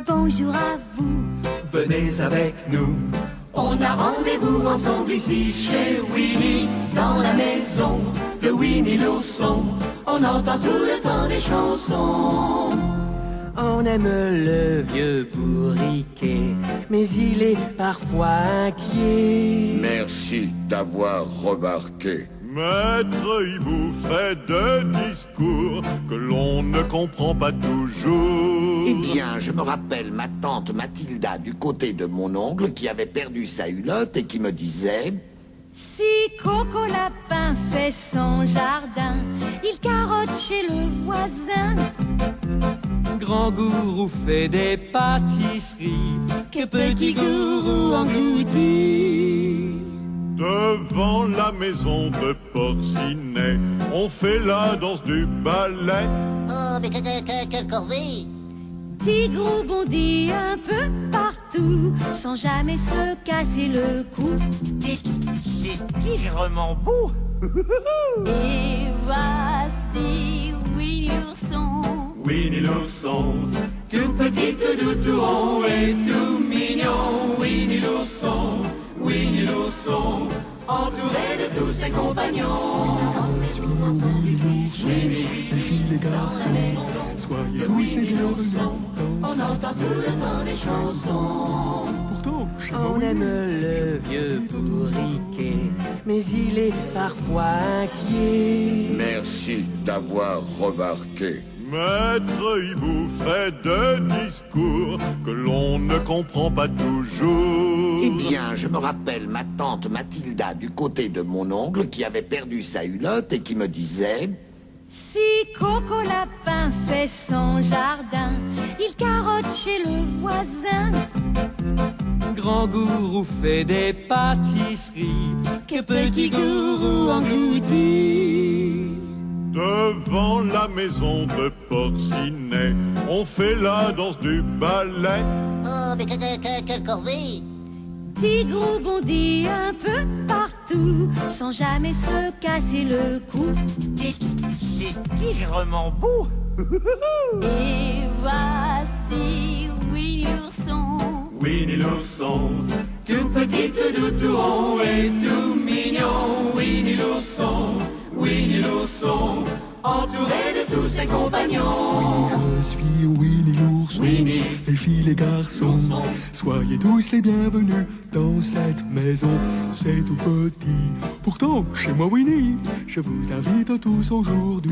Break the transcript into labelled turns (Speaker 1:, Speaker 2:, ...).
Speaker 1: bonjour à vous.
Speaker 2: Venez avec nous.
Speaker 3: On a rendez-vous ensemble ici chez Winnie, dans la maison de Winnie l'ourson. On entend tout le temps des chansons.
Speaker 4: On aime le vieux bourriquet, mais il est parfois inquiet.
Speaker 5: Merci d'avoir remarqué.
Speaker 6: Maître Hibou fait des discours que l'on ne comprend pas toujours.
Speaker 5: Eh bien, je me rappelle ma tante Mathilda du côté de mon oncle qui avait perdu sa hulotte et qui me disait:
Speaker 1: Si Coco Lapin fait son jardin, il carotte chez le voisin.
Speaker 4: Grand Gourou fait des pâtisseries que Petit Gourou engloutit.
Speaker 6: Devant la maison de Porcinet, on fait la danse du ballet.
Speaker 3: Oh, mais quelle corvée!
Speaker 1: Tigrou bondit un peu partout, sans jamais se casser le cou.
Speaker 2: C'est tigrement beau.
Speaker 1: Et voici Winnie l'ourson.
Speaker 2: Winnie l'ourson,
Speaker 3: Tout petit, tout doux, tout rond et tout mignon. Winnie l'ourson, entouré de tous ses compagnons.
Speaker 7: Je suis Winnie l'ourson, les filles, les garçons, soyez tous les bienvenus dans
Speaker 3: On entend tout le temps des chansons.
Speaker 7: Pourtant, chez moi,
Speaker 4: On aime le vieux bourriquet, mais il est parfois inquiet.
Speaker 5: Merci d'avoir remarqué.
Speaker 6: Maître Hibou fait des discours que l'on ne comprend pas toujours.
Speaker 5: Eh bien, je me rappelle ma tante Mathilda du côté de mon oncle qui avait perdu sa hulotte et qui me disait:
Speaker 1: Si Coco Lapin fait son jardin, il carotte chez le voisin.
Speaker 4: Grand Gourou fait des pâtisseries que Petit Gourou engloutit.
Speaker 6: Devant la maison de Porcinet, on fait la danse du ballet.
Speaker 3: Oh, mais quelle corvée!
Speaker 1: Tigrou bondit un peu partout, sans jamais se casser le cou.
Speaker 2: c'est tigrement beau.
Speaker 1: Et voici Winnie l'ourson.
Speaker 2: Winnie l'ourson,
Speaker 3: Tout petit, tout doux, tout rond et tout mignon. Winnie l'ourson, entouré de tous ses compagnons.
Speaker 7: je suis Winnie l'ourson, les filles, les garçons, soyez tous les bienvenus dans cette maison. C'est tout petit, pourtant chez moi Winnie, je vous invite tous aujourd'hui.